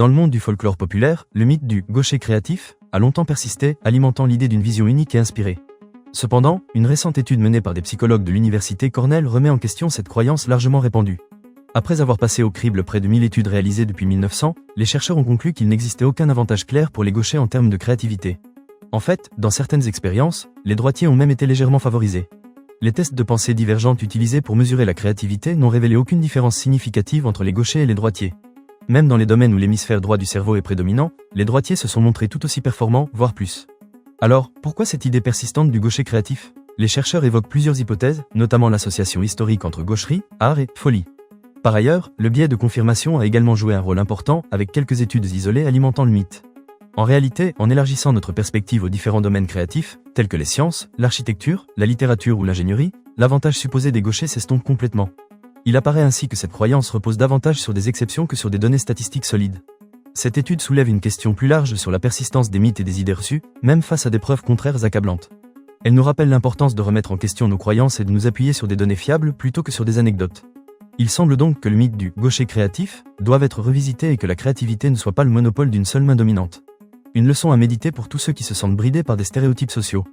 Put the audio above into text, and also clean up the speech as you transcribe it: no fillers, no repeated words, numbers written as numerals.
Dans le monde du folklore populaire, le mythe du gaucher créatif a longtemps persisté, alimentant l'idée d'une vision unique et inspirée. Cependant, une récente étude menée par des psychologues de l'université Cornell remet en question cette croyance largement répandue. Après avoir passé au crible près de 1000 études réalisées depuis 1900, les chercheurs ont conclu qu'il n'existait aucun avantage clair pour les gauchers en termes de créativité. En fait, dans certaines expériences, les droitiers ont même été légèrement favorisés. Les tests de pensée divergente utilisés pour mesurer la créativité n'ont révélé aucune différence significative entre les gauchers et les droitiers. Même dans les domaines où l'hémisphère droit du cerveau est prédominant, les droitiers se sont montrés tout aussi performants, voire plus. Alors, pourquoi cette idée persistante du gaucher créatif ? Les chercheurs évoquent plusieurs hypothèses, notamment l'association historique entre gaucherie, art et folie. Par ailleurs, le biais de confirmation a également joué un rôle important, avec quelques études isolées alimentant le mythe. En réalité, en élargissant notre perspective aux différents domaines créatifs, tels que les sciences, l'architecture, la littérature ou l'ingénierie, l'avantage supposé des gauchers s'estompe complètement. Il apparaît ainsi que cette croyance repose davantage sur des exceptions que sur des données statistiques solides. Cette étude soulève une question plus large sur la persistance des mythes et des idées reçues, même face à des preuves contraires accablantes. Elle nous rappelle l'importance de remettre en question nos croyances et de nous appuyer sur des données fiables plutôt que sur des anecdotes. Il semble donc que le mythe du gaucher créatif doive être revisité et que la créativité ne soit pas le monopole d'une seule main dominante. Une leçon à méditer pour tous ceux qui se sentent bridés par des stéréotypes sociaux.